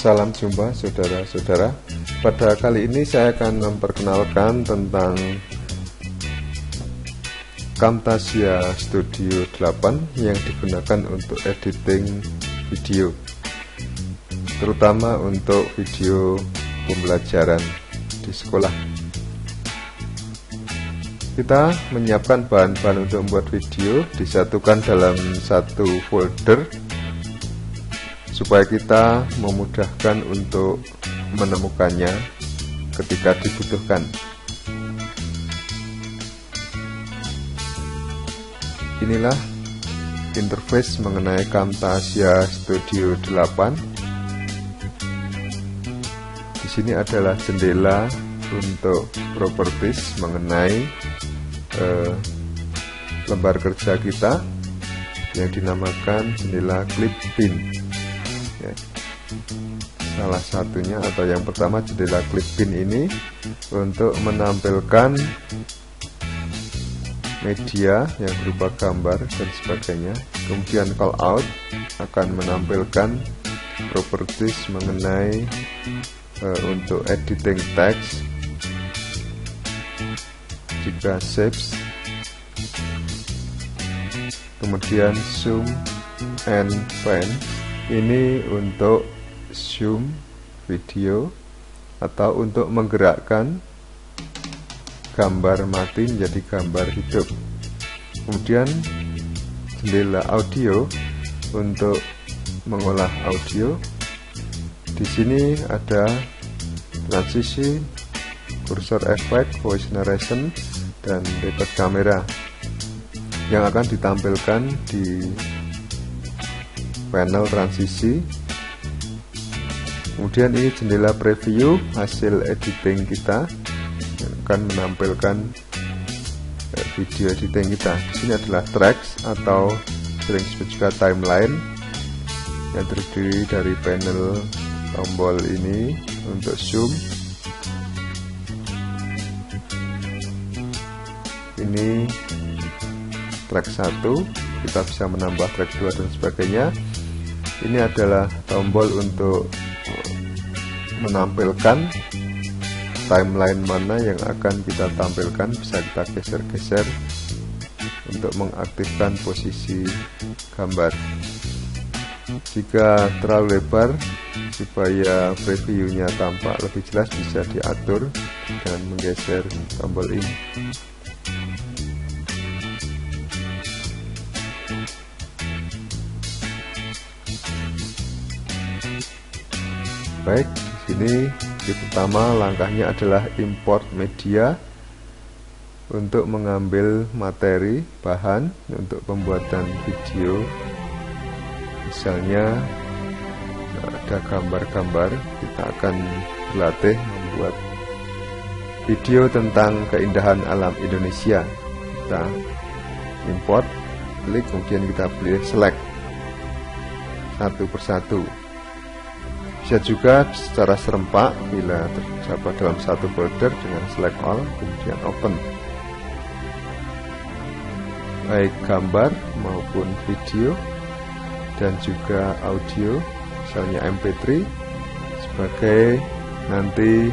Salam jumpa saudara-saudara. Pada kali ini saya akan memperkenalkan tentang Camtasia Studio 8 yang digunakan untuk editing video, terutama untuk video pembelajaran di sekolah. Kita menyiapkan bahan-bahan untuk membuat video, disatukan dalam satu folder supaya kita memudahkan untuk menemukannya ketika dibutuhkan. Inilah interface mengenai Camtasia Studio 8. Di sini adalah jendela untuk properties mengenai lembar kerja kita yang dinamakan jendela clip bin. Ya. Salah satunya atau yang pertama, jendela clip bin ini untuk menampilkan media yang berupa gambar dan sebagainya. Kemudian call out akan menampilkan properties mengenai untuk editing text, jika shapes, kemudian zoom and pan ini untuk zoom video atau untuk menggerakkan gambar mati menjadi gambar hidup. Kemudian jendela audio untuk mengolah audio. Di sini ada transisi, kursor efek, voice narration, dan record kamera yang akan ditampilkan di panel transisi. Kemudian ini jendela preview hasil editing kita yang akan menampilkan video editing kita. Di sini adalah tracks atau sering disebut juga timeline yang terdiri dari panel tombol ini untuk zoom. Ini track 1, kita bisa menambah track 2 dan sebagainya. Ini adalah tombol untuk menampilkan timeline mana yang akan kita tampilkan, bisa kita geser-geser untuk mengaktifkan posisi gambar. Jika terlalu lebar, supaya previewnya tampak lebih jelas, bisa diatur dengan menggeser tombol ini. Baik, di sini yang pertama langkahnya adalah import media untuk mengambil materi bahan untuk pembuatan video. Misalnya ada gambar-gambar, kita akan berlatih membuat video tentang keindahan alam Indonesia. Kita import, klik, kemudian kita pilih select satu persatu. Bisa juga secara serempak bila terdapat dalam satu folder dengan select all, kemudian open. Baik gambar maupun video dan juga audio, misalnya MP3 sebagai nanti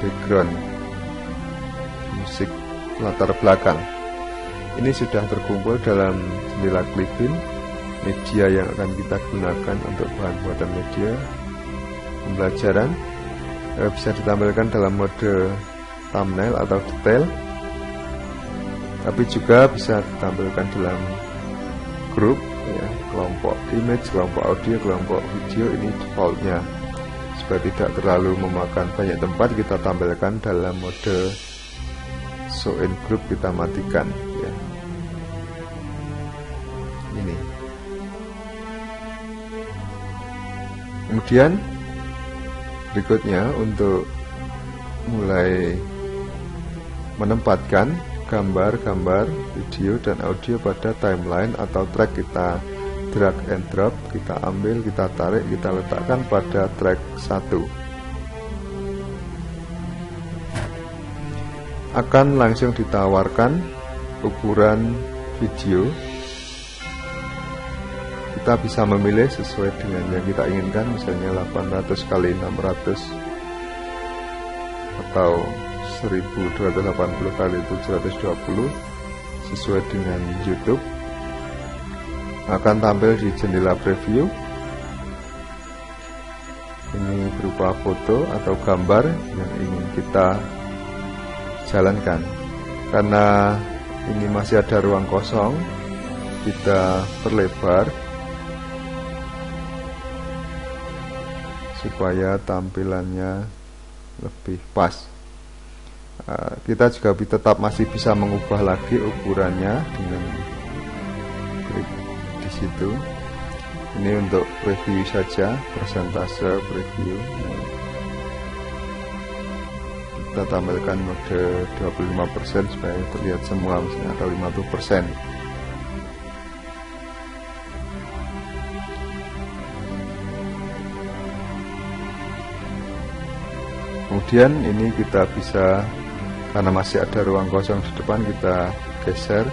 background musik latar belakang. Ini sudah terkumpul dalam jendela clipping media yang akan kita gunakan untuk bahan buatan media pembelajaran. Bisa ditampilkan dalam mode thumbnail atau detail, tapi juga bisa ditampilkan dalam grup, ya, kelompok image, kelompok audio, kelompok video. Ini defaultnya, supaya tidak terlalu memakan banyak tempat, kita tampilkan dalam mode show in group, kita matikan, ya. Ini kemudian berikutnya untuk mulai menempatkan gambar-gambar, video, dan audio pada timeline atau track, kita drag and drop, kita ambil, kita tarik, kita letakkan pada track 1. Akan langsung ditawarkan ukuran video kita bisa memilih sesuai dengan yang kita inginkan, misalnya 800 x 600 atau 1280 x 720 sesuai dengan YouTube. Akan tampil di jendela preview. Ini berupa foto atau gambar yang ingin kita jalankan. Karena ini masih ada ruang kosong, kita perlebar supaya tampilannya lebih pas. Kita juga tetap masih bisa mengubah lagi ukurannya dengan klik di situ. Ini untuk preview saja, persentase preview. Kita tampilkan mode 25% supaya terlihat semua, misalnya atau 50%. Kemudian ini kita bisa, karena masih ada ruang kosong di depan, kita geser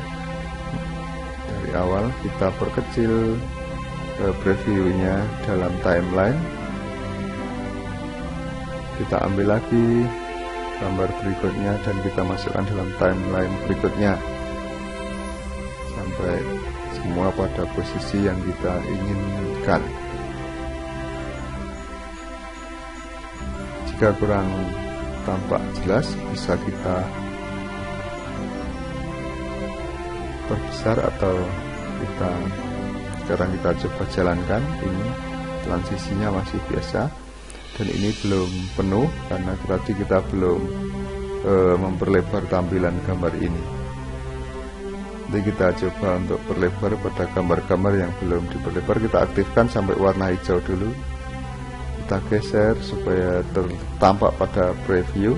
dari awal, kita perkecil previewnya dalam timeline. Kita ambil lagi gambar berikutnya dan kita masukkan dalam timeline berikutnya sampai semua pada posisi yang kita inginkan. Jika kurang tampak jelas, bisa kita perbesar atau sekarang kita coba jalankan. Ini transisinya masih biasa dan ini belum penuh karena tadi kita belum memperlebar tampilan gambar ini. Nanti kita coba untuk perlebar pada gambar-gambar yang belum diperlebar. Kita aktifkan sampai warna hijau dulu, kita geser supaya tampak pada preview.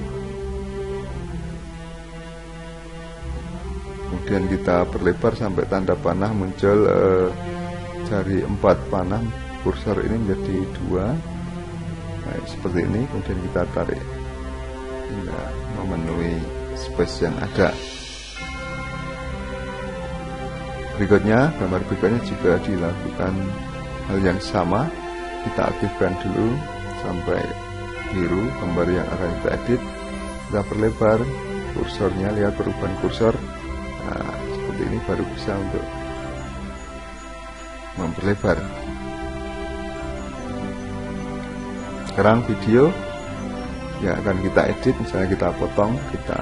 Kemudian kita perlebar sampai tanda panah muncul dari 4 panah kursor ini menjadi 2. Nah, seperti ini. Kemudian kita tarik hingga memenuhi space yang ada. Berikutnya, gambar berikutnya juga dilakukan hal yang sama. Kita aktifkan dulu sampai biru gambar yang akan kita edit. Kita perlebar kursornya, lihat perubahan kursor. Nah, seperti ini baru bisa untuk memperlebar. Sekarang video yang akan kita edit, misalnya kita potong, kita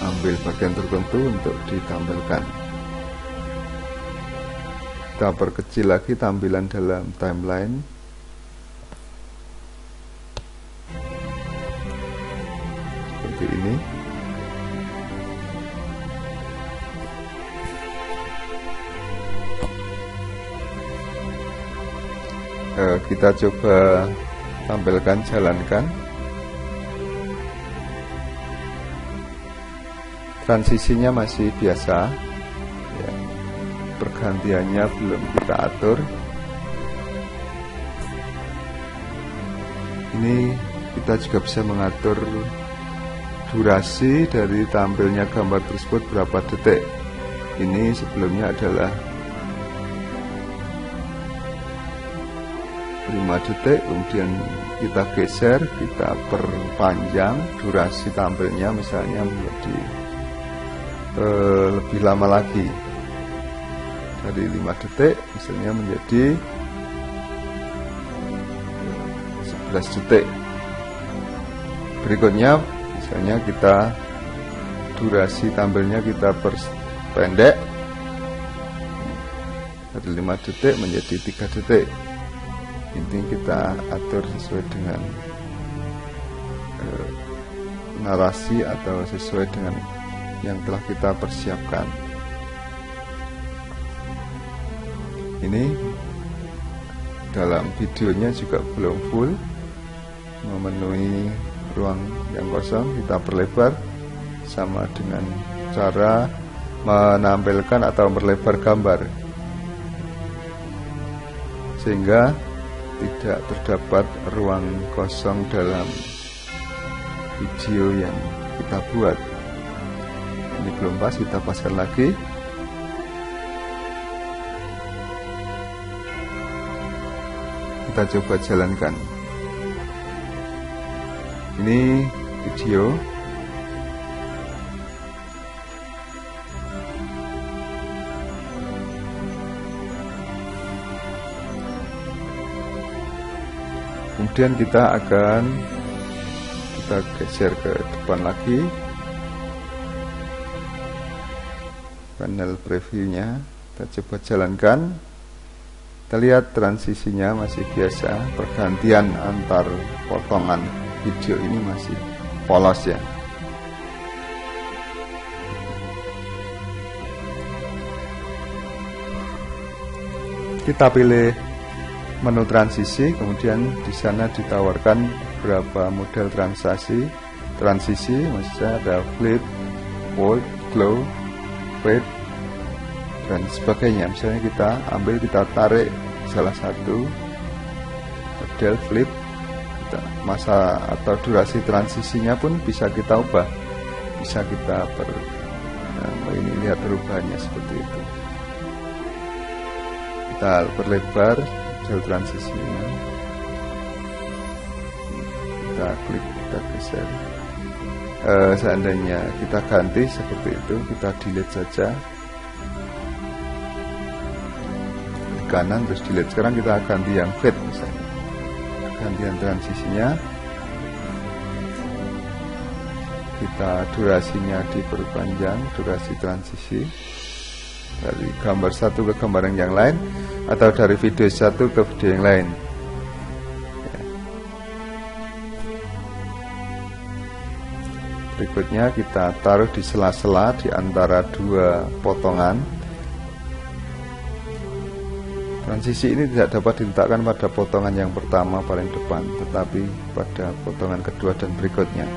ambil bagian tertentu untuk ditampilkan. Kita perkecil lagi tampilan dalam timeline. Seperti ini. Kita coba tampilkan, jalankan. Transisinya masih biasa ya. Pergantiannya belum kita atur. Ini kita juga bisa mengatur durasi dari tampilnya gambar tersebut berapa detik. Ini sebelumnya adalah 5 detik, kemudian kita geser, kita perpanjang durasi tampilnya misalnya menjadi lebih lama lagi, dari 5 detik misalnya menjadi 11 detik. Berikutnya misalnya kita durasi tampilnya kita perpendek dari 5 detik menjadi 3 detik. Ini kita atur sesuai dengan narasi atau sesuai dengan yang telah kita persiapkan. Ini dalam videonya juga belum full memenuhi ruang yang kosong. Kita perlebar sama dengan cara menampilkan atau memperlebar gambar sehingga tidak terdapat ruang kosong dalam video yang kita buat. Ini belum pas, kita paskan lagi. kita coba jalankan. Ini video. Kemudian kita geser ke depan lagi. Panel previewnya kita coba jalankan. Kita lihat transisinya masih biasa, pergantian antar potongan video ini masih polos ya. Kita pilih menu transisi, kemudian di sana ditawarkan beberapa model transisi, maksudnya ada flip, fold, glow, fade, dan sebagainya. Misalnya kita tarik salah satu model flip, masa atau durasi transisinya pun bisa kita ubah, bisa kita ini lihat perubahannya seperti itu. Kita perlebar model transisinya, kita klik, kita geser. Seandainya kita ganti seperti itu, kita delete saja di kanan terus delete. Sekarang kita ganti yang fade misalnya, gantian transisinya, kita durasinya diperpanjang, durasi transisi dari gambar satu ke gambar yang lain, atau dari video satu ke video yang lain. Berikutnya kita taruh di sela-sela di antara dua potongan. Transisi ini tidak dapat diletakkan pada potongan yang pertama paling depan, tetapi pada potongan kedua dan berikutnya.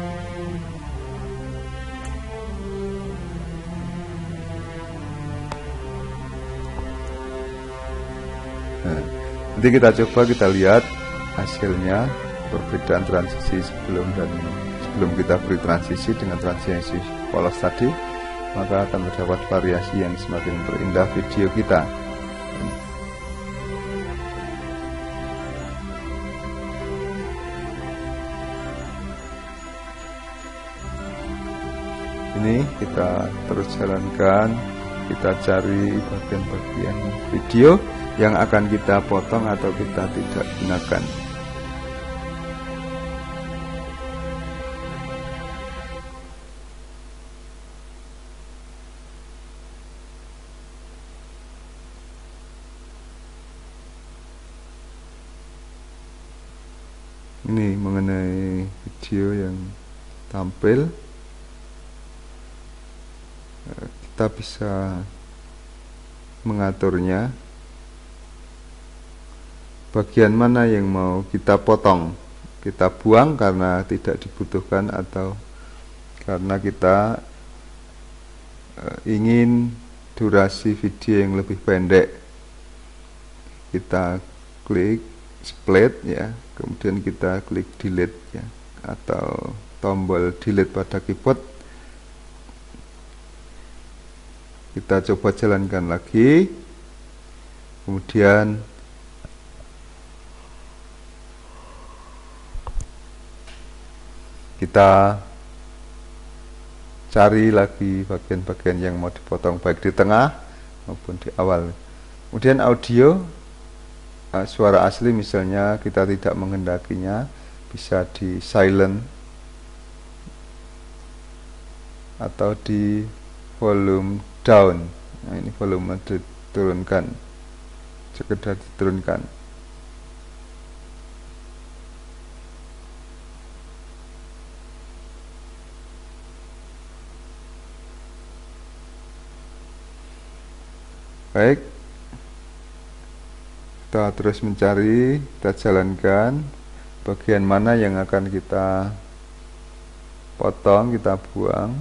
Nanti kita coba, kita lihat hasilnya, perbedaan transisi sebelum kita beri transisi dengan transisi polos tadi, maka akan terdapat variasi yang semakin memperindah video kita. Ini kita terus jalankan, kita cari bagian-bagian video yang akan kita potong atau kita tidak gunakan. Ini mengenai video yang tampil, kita bisa mengaturnya, bagian mana yang mau kita potong, kita buang karena tidak dibutuhkan atau karena kita ingin durasi video yang lebih pendek. Kita klik split ya, kemudian kita klik delete ya, atau tombol delete pada keyboard. Kita coba jalankan lagi, kemudian kita cari lagi bagian-bagian yang mau dipotong, baik di tengah maupun di awal. Kemudian audio, suara asli misalnya kita tidak menghendakinya, bisa di silent atau di volume down. Nah, ini volume diturunkan, sekedar diturunkan. Baik, kita terus mencari, kita jalankan bagian mana yang akan kita potong, kita buang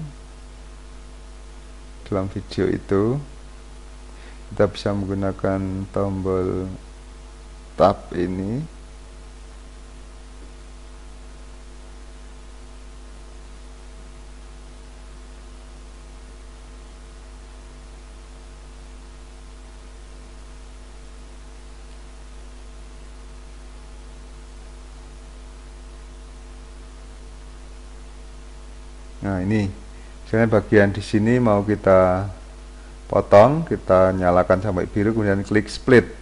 dalam video itu. Kita bisa menggunakan tombol tab ini. Nah, ini misalnya bagian di sini mau kita potong, kita nyalakan sampai biru, kemudian klik split.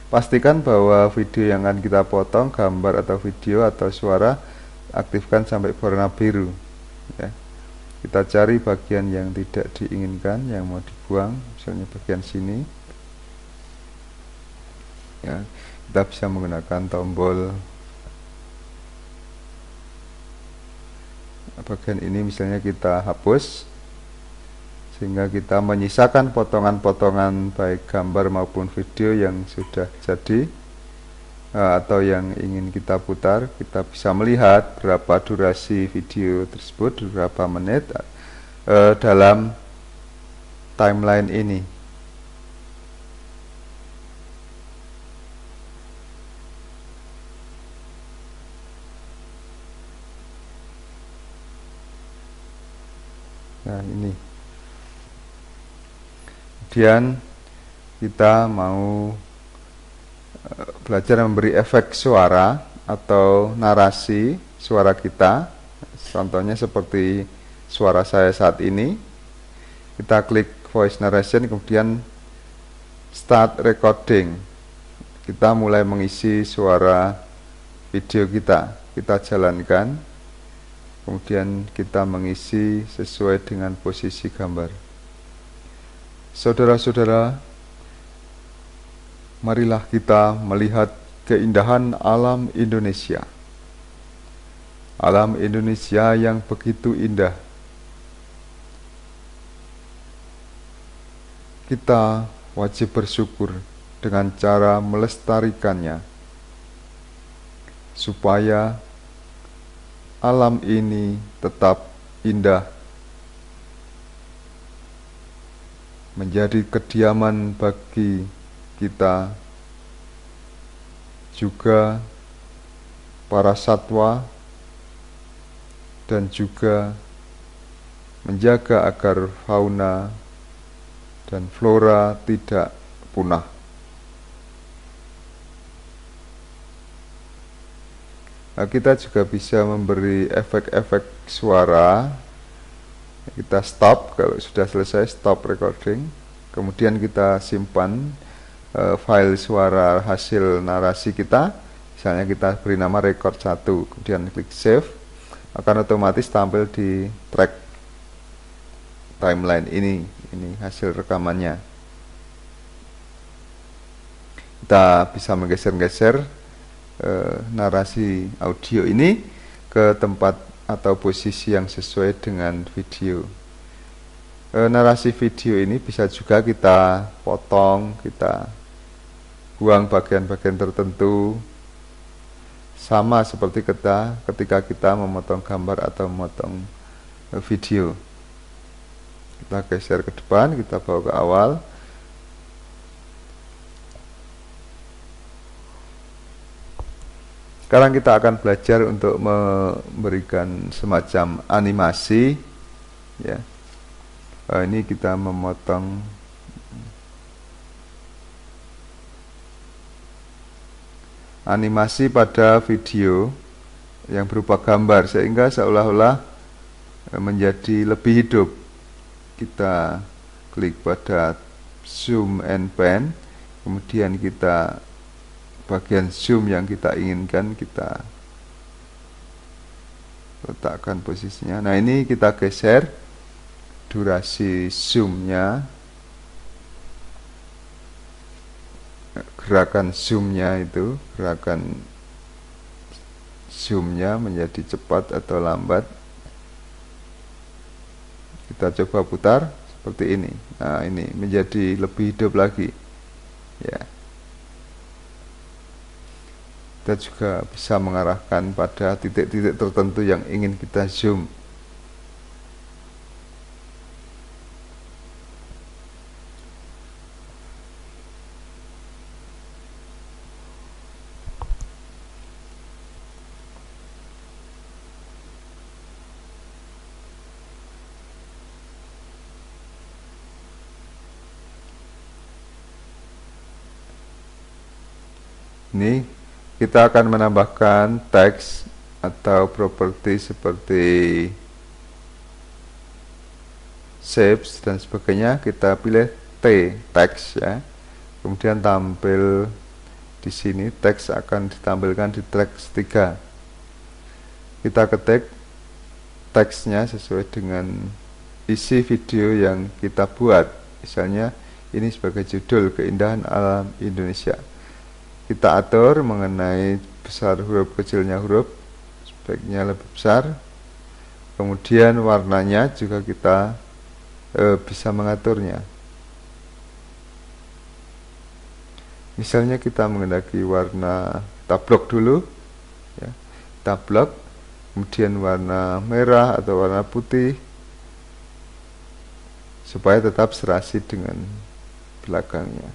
Pastikan bahwa video yang akan kita potong, gambar atau video atau suara, aktifkan sampai warna biru ya. Kita cari bagian yang tidak diinginkan, yang mau dibuang, misalnya bagian sini ya. Kita bisa menggunakan tombol bagian ini, misalnya kita hapus, sehingga kita menyisakan potongan-potongan baik gambar maupun video yang sudah jadi atau yang ingin kita putar. Kita bisa melihat berapa durasi video tersebut, berapa menit dalam timeline ini. Nah, ini. Kemudian kita mau belajar memberi efek suara atau narasi suara kita. Contohnya seperti suara saya saat ini. Kita klik voice narration, kemudian start recording. Kita mulai mengisi suara video kita. Kita jalankan, kemudian kita mengisi sesuai dengan posisi gambar. Saudara-saudara, marilah kita melihat keindahan alam Indonesia. Alam Indonesia yang begitu indah. Kita wajib bersyukur dengan cara melestarikannya, supaya alam ini tetap indah, menjadi kediaman bagi kita, juga para satwa, dan juga menjaga agar fauna dan flora tidak punah. Nah, kita juga bisa memberi efek-efek suara. Kita stop, kalau sudah selesai stop recording, kemudian kita simpan file suara hasil narasi kita. Misalnya kita beri nama record 1, kemudian klik save, akan otomatis tampil di track timeline ini hasil rekamannya. Kita bisa menggeser-geser narasi audio ini ke tempat atau posisi yang sesuai dengan video. Narasi video ini bisa juga kita potong, kita buang bagian-bagian tertentu, sama seperti ketika kita memotong gambar atau memotong video. Kita geser ke depan, kita bawa ke awal. Sekarang kita akan belajar untuk memberikan semacam animasi ya. Ini kita memotong animasi pada video yang berupa gambar, sehingga seolah-olah menjadi lebih hidup. Kita klik pada zoom and pan, kemudian kita bagian zoom yang kita inginkan kita letakkan posisinya. Nah, ini kita geser durasi zoomnya, gerakan zoomnya itu, gerakan zoomnya menjadi cepat atau lambat. Kita coba putar seperti ini. Nah, ini menjadi lebih hidup lagi ya. Kita juga bisa mengarahkan pada titik-titik tertentu yang ingin kita zoom. Ini kita akan menambahkan teks atau properti seperti shapes dan sebagainya, kita pilih T, teks ya. Kemudian tampil di sini, teks akan ditampilkan di teks 3. Kita ketik teksnya sesuai dengan isi video yang kita buat. Misalnya ini sebagai judul Keindahan Alam Indonesia. Kita atur mengenai besar huruf, kecilnya huruf, sebaiknya lebih besar. Kemudian warnanya juga kita bisa mengaturnya. Misalnya kita menghendaki warna, kita blok dulu ya. Kita blok, kemudian warna merah atau warna putih supaya tetap serasi dengan belakangnya.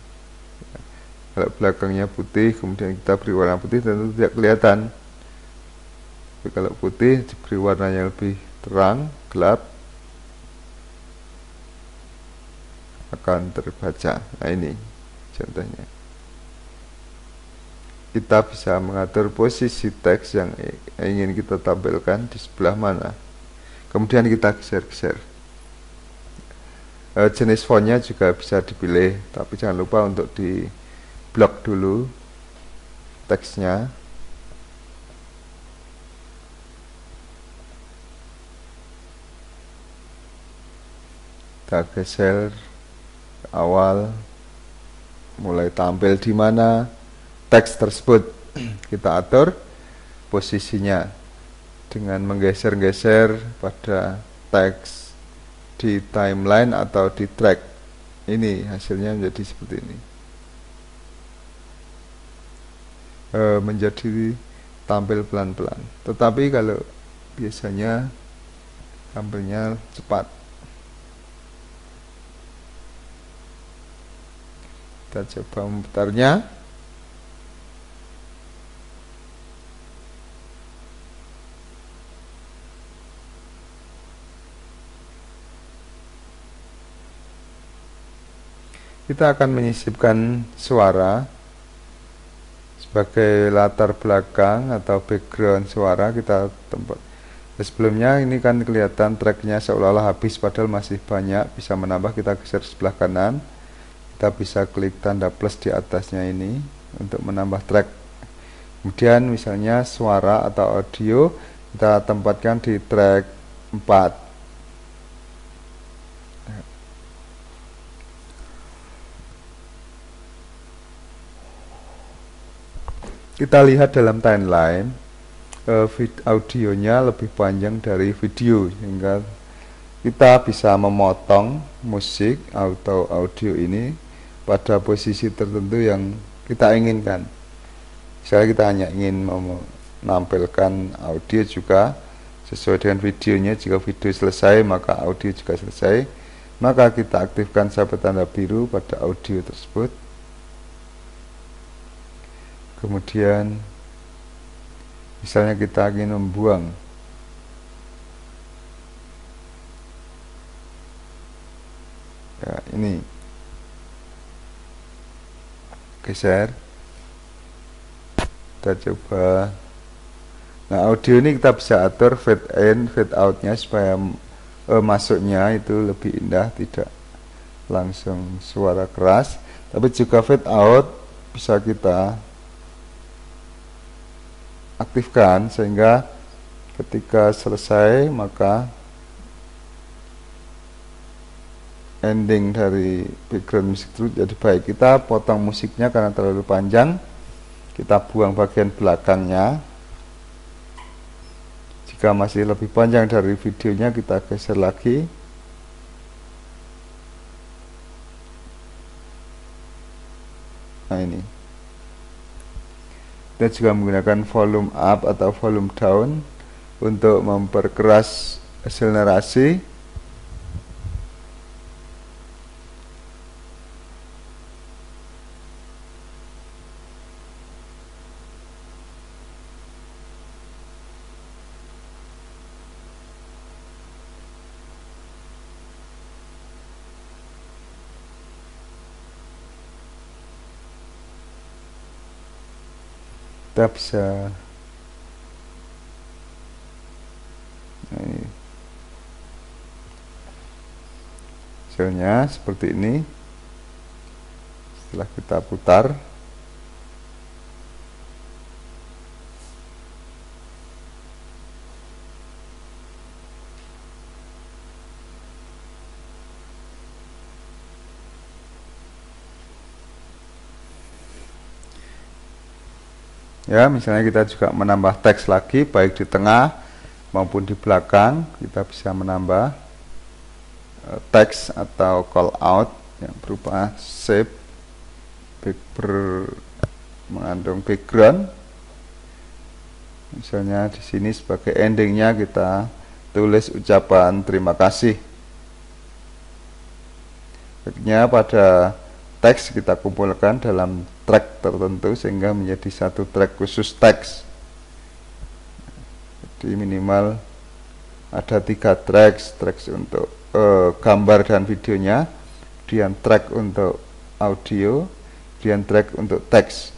Kalau belakangnya putih kemudian kita beri warna putih, tentu tidak kelihatan. Tapi kalau putih diberi warna yang lebih terang, gelap, akan terbaca. Nah, ini contohnya. Kita bisa mengatur posisi teks yang ingin kita tampilkan di sebelah mana. Kemudian kita geser-geser. Jenis fontnya juga bisa dipilih, tapi jangan lupa untuk di blok dulu teksnya. Kita geser awal, mulai tampil di mana teks tersebut. Kita atur posisinya dengan menggeser-geser pada teks di timeline atau di track. Ini hasilnya menjadi seperti ini. Menjadi tampil pelan-pelan. Tetapi kalau biasanya tampilnya cepat. Kita coba memutarnya. Kita akan menyisipkan suara sebagai latar belakang atau background suara. Kita tempat. Sebelumnya ini kan kelihatan tracknya seolah-olah habis, padahal masih banyak. Bisa menambah, kita geser sebelah kanan. Kita bisa klik tanda plus di atasnya ini untuk menambah track. Kemudian misalnya suara atau audio kita tempatkan di track 4. Kita lihat dalam timeline, audionya lebih panjang dari video, sehingga kita bisa memotong musik atau audio ini pada posisi tertentu yang kita inginkan. Misalnya kita hanya ingin menampilkan audio juga sesuai dengan videonya. Jika video selesai maka audio juga selesai, maka kita aktifkan sampai tanda biru pada audio tersebut. Kemudian misalnya kita ingin membuang, ya ini geser, kita coba. Nah, audio ini kita bisa atur fade in, fade outnya supaya masuknya itu lebih indah, tidak langsung suara keras. Tapi juga fade out bisa kita aktifkan sehingga ketika selesai maka ending dari background musik itu jadi baik. Kita potong musiknya karena terlalu panjang, kita buang bagian belakangnya. Jika masih lebih panjang dari videonya, kita geser lagi. Nah, ini kita juga menggunakan volume up atau volume down untuk memperkeras hasil narasi. Kita bisa hasilnya seperti ini. Setelah kita putar, ya, misalnya kita juga menambah teks lagi, baik di tengah maupun di belakang. Kita bisa menambah teks atau call out yang berupa shape mengandung background. Misalnya di sini sebagai endingnya kita tulis ucapan terima kasih. Akhirnya pada teks kita kumpulkan dalam track tertentu sehingga menjadi satu track khusus teks. Jadi minimal ada 3 tracks untuk gambar dan videonya, kemudian track untuk audio, kemudian track untuk teks.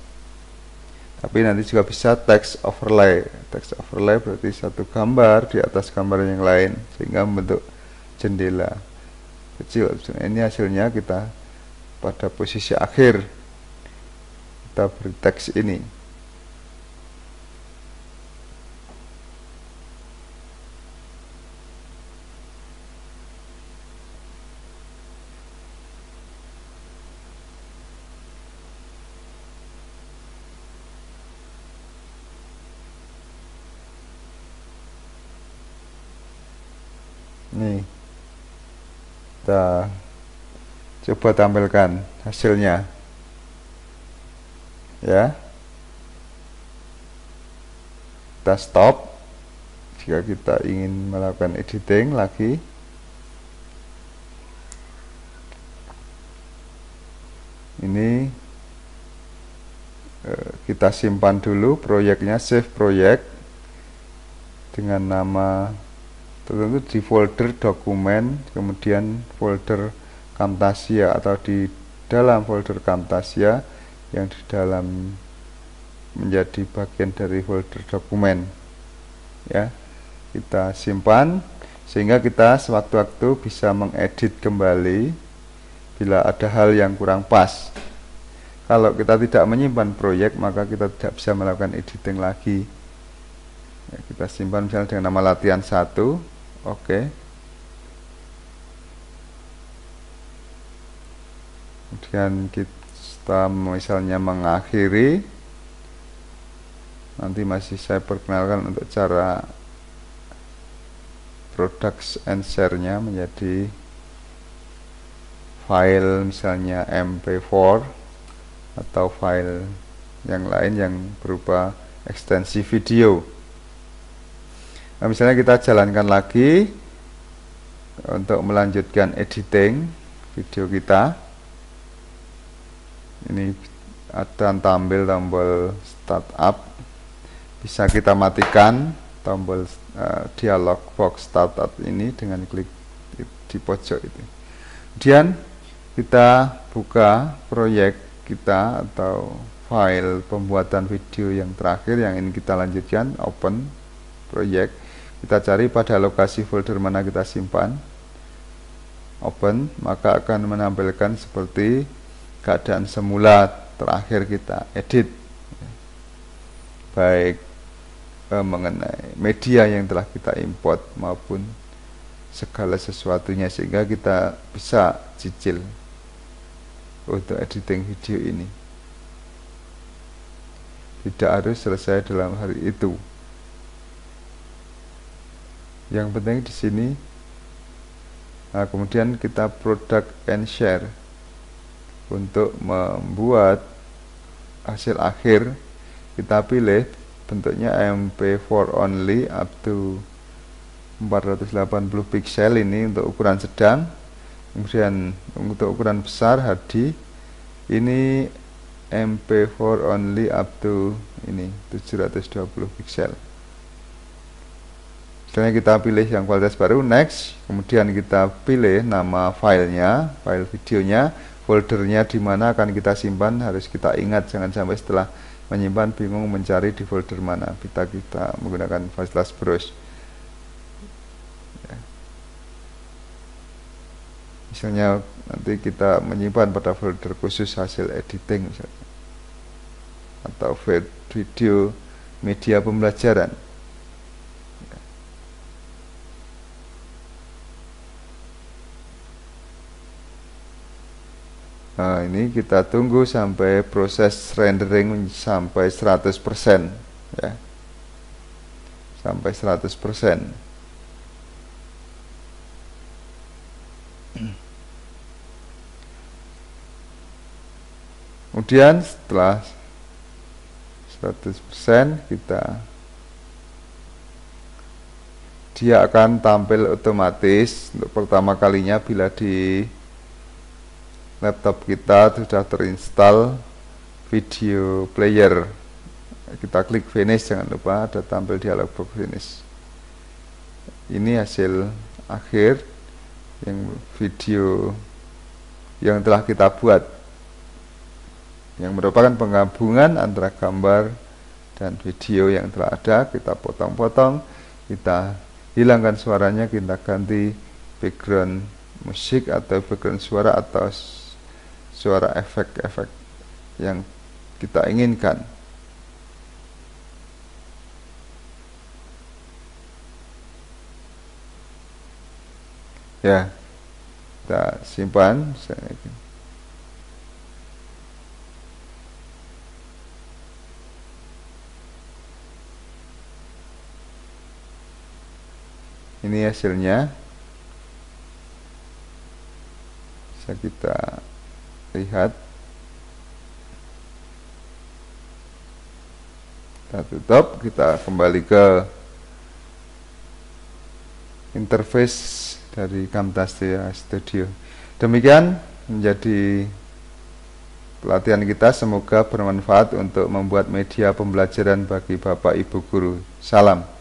Tapi nanti juga bisa text overlay. Text overlay berarti satu gambar di atas gambar yang lain sehingga membentuk jendela kecil. Ini hasilnya kita pada posisi akhir kita beri teks ini. Nih, kita coba tampilkan hasilnya, ya. Kita stop jika kita ingin melakukan editing lagi. Ini kita simpan dulu proyeknya, save project dengan nama tertentu di folder dokumen, kemudian folder Camtasia atau di dalam folder Camtasia yang di dalam menjadi bagian dari folder dokumen, ya. Kita simpan sehingga kita sewaktu-waktu bisa mengedit kembali bila ada hal yang kurang pas. Kalau kita tidak menyimpan proyek, maka kita tidak bisa melakukan editing lagi, ya. Kita simpan misalnya dengan nama latihan 1. Oke. Kemudian kita misalnya mengakhiri. Nanti masih saya perkenalkan untuk cara products and share-nya menjadi file misalnya MP4 atau file yang lain yang berupa ekstensi video. Nah, misalnya kita jalankan lagi untuk melanjutkan editing video kita. Ini ada tampil tombol startup, bisa kita matikan tombol dialog box startup ini dengan klik di pojok itu. Kemudian kita buka proyek kita atau file pembuatan video yang terakhir yang ingin kita lanjutkan, open project. Kita cari pada lokasi folder mana kita simpan, open, maka akan menampilkan seperti keadaan semula terakhir kita edit, baik mengenai media yang telah kita import maupun segala sesuatunya, sehingga kita bisa cicil untuk editing video ini. Tidak harus selesai dalam hari itu. Yang penting di sini, nah kemudian kita product and share untuk membuat hasil akhir. Kita pilih bentuknya MP4 only up to 480 pixel ini untuk ukuran sedang. Kemudian untuk ukuran besar HD ini MP4 only up to ini 720 pixel. Selanjutnya kita pilih yang kualitas baru, next. Kemudian kita pilih nama filenya, file videonya, foldernya di mana akan kita simpan, harus kita ingat, jangan sampai setelah menyimpan bingung mencari di folder mana. Kita menggunakan fasilitas browse. Misalnya nanti kita menyimpan pada folder khusus hasil editing misalnya, atau video media pembelajaran. Nah, ini kita tunggu sampai proses rendering sampai 100% ya. Sampai 100%. Kemudian setelah 100% dia akan tampil otomatis untuk pertama kalinya bila di laptop kita sudah terinstall video player. Kita klik finish, jangan lupa ada tampil dialog box finish. Ini hasil akhir yang video yang telah kita buat, yang merupakan penggabungan antara gambar dan video yang telah ada. Kita potong-potong, kita hilangkan suaranya, kita ganti background musik atau background suara atau suara efek-efek yang kita inginkan. Ya, kita simpan. Ini hasilnya. Bisa kita lihat. Kita tutup, kita kembali ke interface dari Camtasia Studio. Demikian menjadi pelatihan kita, semoga bermanfaat untuk membuat media pembelajaran bagi Bapak Ibu guru. Salam.